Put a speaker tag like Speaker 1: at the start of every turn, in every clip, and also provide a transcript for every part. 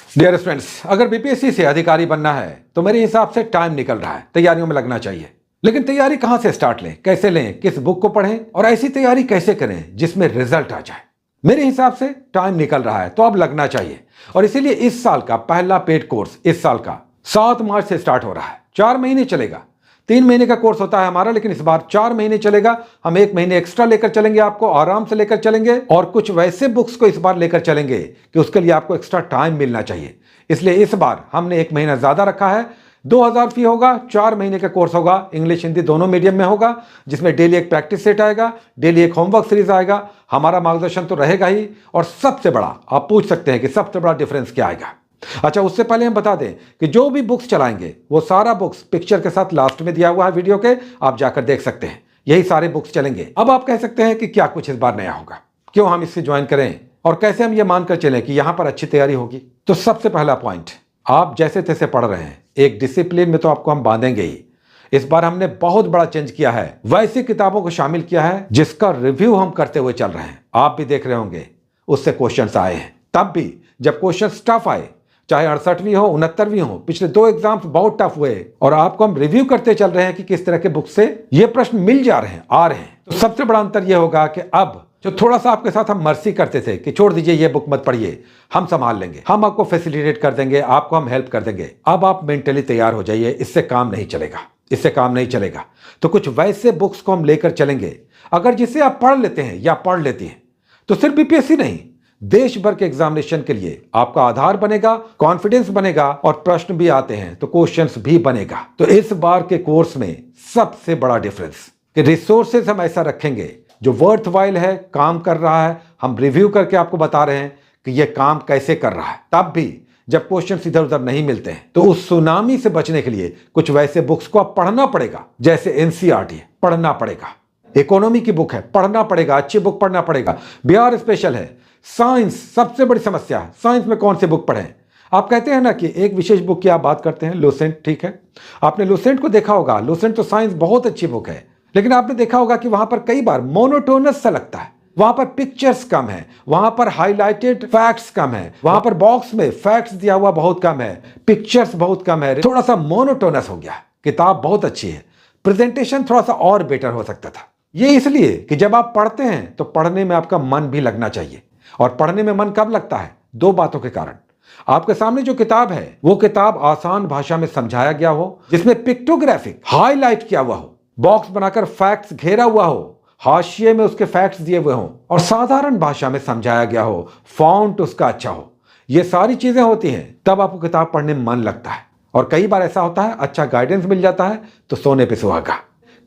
Speaker 1: Dear students, अगर BPSC से अधिकारी बनना है तो मेरे हिसाब से टाइम निकल रहा है, तैयारियों में लगना चाहिए। लेकिन तैयारी कहां से स्टार्ट लें, कैसे लें, किस बुक को पढ़ें और ऐसी तैयारी कैसे करें जिसमें रिजल्ट आ जाए। मेरे हिसाब से टाइम निकल रहा है तो अब लगना चाहिए। और इसीलिए इस साल का पहला पेड कोर्स इस साल का 7 मार्च से स्टार्ट हो रहा है। 4 महीने चलेगा। 3 महीने का कोर्स होता है हमारा, लेकिन इस बार 4 महीने चलेगा। हम 1 महीने एक्स्ट्रा लेकर चलेंगे, आपको आराम से लेकर चलेंगे और कुछ वैसे बुक्स को इस बार लेकर चलेंगे कि उसके लिए आपको एक्स्ट्रा टाइम मिलना चाहिए। इसलिए इस बार हमने 1 महीना ज्यादा रखा है। 2000 फी होगा, 4 महीने का कोर्स होगा, इंग्लिश हिंदी दोनों मीडियम में होगा, जिसमें डेली एक प्रैक्टिस सेट आएगा, डेली एक होमवर्क सीरीज आएगा। हमारा मार्गदर्शन तो रहेगा ही। और सबसे बड़ा, आप पूछ सकते हैं कि सबसे बड़ा डिफरेंस क्या आएगा। अच्छा, उससे पहले हम बता दें कि जो भी बुक्स चलाएंगे वो सारा बुक्स पिक्चर के साथ लास्ट में दिया हुआ है वीडियो के, आप जाकर देख सकते हैं। यही सारे बुक्स चलेंगे। अब आप कह सकते हैं कि क्या कुछ इस बार नया होगा, क्यों हम इससे ज्वाइन करें और कैसे हम ये मानकर चलें कि यहां पर अच्छी तैयारी होगी। तो सबसे पहला पॉइंट, आप जैसे तैसे पढ़ रहे हैं, एक डिसिप्लिन में तो आपको हम बांधेंगे ही। इस बार हमने बहुत बड़ा चेंज किया है, वैसी किताबों को शामिल किया है जिसका रिव्यू हम करते हुए चल रहे हैं। आप भी देख रहे होंगे उससे क्वेश्चंस आए हैं। तब भी जब क्वेश्चन टफ आए, चाहे 68वीं हो 69वीं हो, पिछले 2 एग्जाम्स बहुत टफ हुए और आपको हम रिव्यू करते चल रहे हैं कि किस तरह के बुक से ये प्रश्न मिल जा रहे हैं, आ रहे हैं। तो सबसे बड़ा अंतर यह होगा कि अब जो थोड़ा सा आपके साथ हम मर्सी करते थे कि छोड़ दीजिए ये बुक मत पढ़िए, हम संभाल लेंगे, हम आपको फैसिलिटेट कर देंगे, आपको हम हेल्प कर देंगे। अब आप मेंटली तैयार हो जाइए, इससे काम नहीं चलेगा, इससे काम नहीं चलेगा। तो कुछ वैसे बुक्स को हम लेकर चलेंगे, अगर जिसे आप पढ़ लेते हैं या पढ़ लेती हैं तो सिर्फ बीपीएससी नहीं, देश भर के एग्जामिनेशन के लिए आपका आधार बनेगा, कॉन्फिडेंस बनेगा और प्रश्न भी आते हैं तो क्वेश्चंस भी बनेगा। तो इस बार के कोर्स में सबसे बड़ा डिफरेंस कि रिसोर्सेज हम ऐसा रखेंगे जो वर्थ वाइल है, काम कर रहा है। हम रिव्यू करके आपको बता रहे हैं कि यह काम कैसे कर रहा है। तब भी जब क्वेश्चंस इधर उधर नहीं मिलते हैं तो उस सुनामी से बचने के लिए कुछ वैसे बुक्स को आप पढ़ना पड़ेगा, जैसे एनसीईआरटी है, पढ़ना पड़ेगा। इकोनॉमी की बुक है, पढ़ना पड़ेगा, अच्छी बुक पढ़ना पड़ेगा। बिहार स्पेशल है। साइंस सबसे बड़ी समस्या है, साइंस में कौन सी बुक पढ़ें। आप कहते हैं ना कि एक विशेष बुक की आप बात करते हैं, लुसेंट, ठीक है, आपने लुसेंट को देखा होगा। लुसेंट तो साइंस बहुत अच्छी बुक है, लेकिन आपने देखा होगा कि वहां पर कई बार मोनोटोनस सा लगता है, वहां पर पिक्चर्स कम है, वहां पर हाईलाइटेड फैक्ट्स कम है, वहां पर बॉक्स में फैक्ट्स दिया हुआ बहुत कम है, पिक्चर्स बहुत कम है, थोड़ा सा मोनोटोनस हो गया। किताब बहुत अच्छी है, प्रेजेंटेशन थोड़ा सा और बेटर हो सकता था। ये इसलिए कि जब आप पढ़ते हैं तो पढ़ने में आपका मन भी लगना चाहिए। और पढ़ने में मन कब लगता है? 2 बातों के कारण। आपके सामने जो किताब है वो किताब आसान भाषा में समझाया गया हो, जिसमें पिक्टोग्राफिक हाईलाइट किया हुआ हो, बॉक्स बनाकर फैक्ट्स घेरा हुआ हो, हाशिए में उसके फैक्ट्स दिए हुए हों और साधारण भाषा में समझाया गया हो, फॉन्ट उसका अच्छा हो। ये सारी चीजें होती हैं तब आपको किताब पढ़ने में मन लगता है। और कई बार ऐसा होता है, अच्छा गाइडेंस मिल जाता है तो सोने पे सुहागा।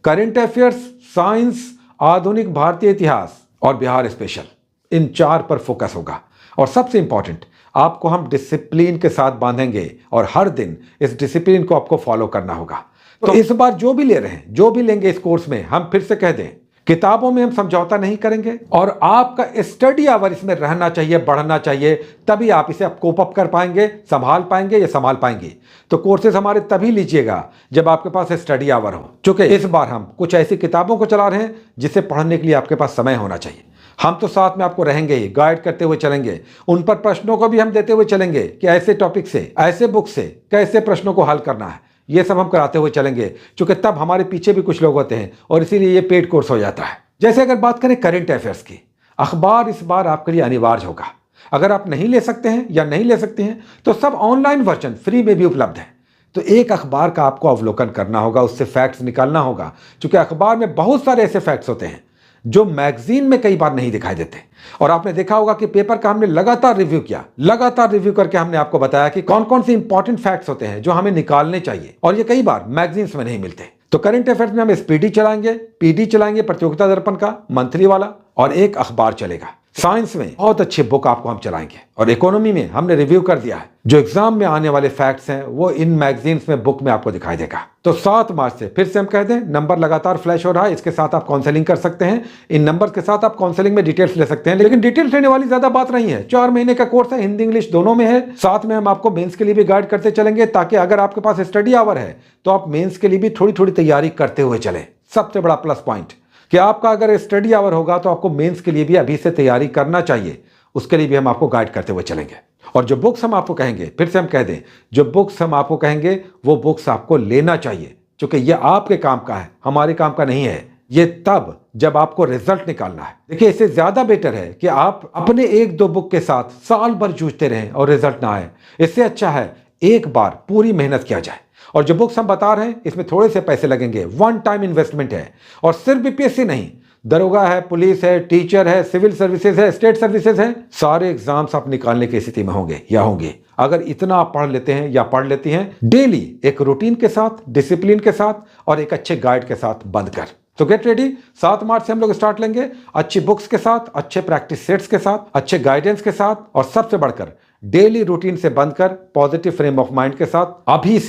Speaker 1: करंट अफेयर्स, साइंस, आधुनिक भारतीय इतिहास और बिहार स्पेशल, इन 4 पर फोकस होगा। और सबसे इंपॉर्टेंट, आपको हम डिसिप्लिन के साथ बांधेंगे और हर दिन इस डिसिप्लिन को आपको फॉलो करना होगा। तो इस बार जो भी ले रहे हैं, जो भी लेंगे इस कोर्स में, हम फिर से कह दें, किताबों में हम समझौता नहीं करेंगे और आपका स्टडी आवर इसमें रहना चाहिए, बढ़ना चाहिए। तभी आप इसे कोप अप कर पाएंगे, संभाल पाएंगे या संभाल पाएंगे। तो कोर्सेज हमारे तभी लीजिएगा जब आपके पास स्टडी आवर हो। चूंकि इस बार हम कुछ ऐसी किताबों को चला रहे हैं जिसे पढ़ने के लिए आपके पास समय होना चाहिए। हम तो साथ में आपको रहेंगे ही, गाइड करते हुए चलेंगे, उन पर प्रश्नों को भी हम देते हुए चलेंगे कि ऐसे टॉपिक से, ऐसे बुक से कैसे प्रश्नों को हल करना है। ये सब हम कराते हुए चलेंगे, क्योंकि तब हमारे पीछे भी कुछ लोग होते हैं और इसीलिए ये पेड कोर्स हो जाता है। जैसे अगर बात करें करंट अफेयर्स की, अखबार इस बार आपके लिए अनिवार्य होगा। अगर आप नहीं ले सकते हैं या नहीं ले सकते हैं तो सब ऑनलाइन वर्जन फ्री में भी उपलब्ध है। तो एक अखबार का आपको अवलोकन करना होगा, उससे फैक्ट्स निकालना होगा, क्योंकि अखबार में बहुत सारे ऐसे फैक्ट्स होते हैं जो मैगजीन में कई बार नहीं दिखाई देते। और आपने देखा होगा कि पेपर का हमने लगातार रिव्यू किया, लगातार रिव्यू करके हमने आपको बताया कि कौन कौन से इंपॉर्टेंट फैक्ट्स होते हैं जो हमें निकालने चाहिए, और ये कई बार मैगजीन्स में नहीं मिलते। तो करंट अफेयर्स में हम स्पीडी चलाएंगे, पीडी चलाएंगे, प्रतियोगिता दर्पण का मंथली वाला, और एक अखबार चलेगा। साइंस में बहुत अच्छी बुक आपको हम चलाएंगे और इकोनॉमी में हमने रिव्यू कर दिया है। जो एग्जाम में आने वाले फैक्ट्स हैं वो इन मैगजीन्स में, बुक में आपको दिखाई देगा। तो 7 मार्च से फिर से हम कह दें, नंबर लगातार फ्लैश हो रहा है, इसके साथ आप काउंसलिंग कर सकते हैं। इन नंबर के साथ आप काउंसलिंग में डिटेल्स ले सकते हैं, लेकिन डिटेल्स लेने वाली ज्यादा बात नहीं है। 4 महीने का कोर्स है, हिंदी इंग्लिश दोनों में है। साथ में हम आपको मेंस के लिए भी गाइड करते चलेंगे, ताकि अगर आपके पास स्टडी आवर है तो आप मेंस के लिए भी थोड़ी थोड़ी तैयारी करते हुए चले। सबसे बड़ा प्लस पॉइंट कि आपका अगर स्टडी आवर होगा तो आपको मेंस के लिए भी अभी से तैयारी करना चाहिए। उसके लिए भी हम आपको गाइड करते हुए चलेंगे। और जो बुक्स हम आपको कहेंगे, फिर से हम कह दें, जो बुक्स हम आपको कहेंगे वो बुक्स आपको लेना चाहिए, क्योंकि ये आपके काम का है, हमारे काम का नहीं है। ये तब जब आपको रिजल्ट निकालना है। देखिए, इससे ज्यादा बेटर है कि आप अपने एक दो बुक के साथ साल भर जूझते रहें और रिजल्ट ना आए। इससे अच्छा है एक बार पूरी मेहनत किया जाए। और जो बुक्स हम बता रहे हैं इसमें थोड़े से पैसे लगेंगे, वन टाइम इन्वेस्टमेंट है। और सिर्फ बीपीएससी नहीं, दरोगा है, पुलिस है, टीचर है, सिविल सर्विसेज है, स्टेट सर्विसेज है, सारे एग्जाम्स आप निकालने की स्थिति में होंगे या होंगे अगर इतना आप पढ़ लेते हैं या पढ़ लेती हैं डेली, एक रूटीन के साथ, डिसिप्लिन के साथ और एक अच्छे गाइड के साथ बंद कर। तो गेट रेडी, 7 मार्च से हम लोग स्टार्ट लेंगे, अच्छी बुक्स के साथ, अच्छे प्रैक्टिस सेट्स के साथ, अच्छे गाइडेंस के साथ और सबसे बढ़कर डेली रूटीन से बंद कर पॉजिटिव फ्रेम ऑफ माइंड के साथ। अभी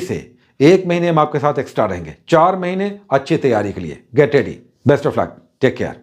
Speaker 1: से 1 महीने हम आपके साथ एक्स्ट्रा रहेंगे, 4 महीने अच्छी तैयारी के लिए। Get ready, best of luck, take care.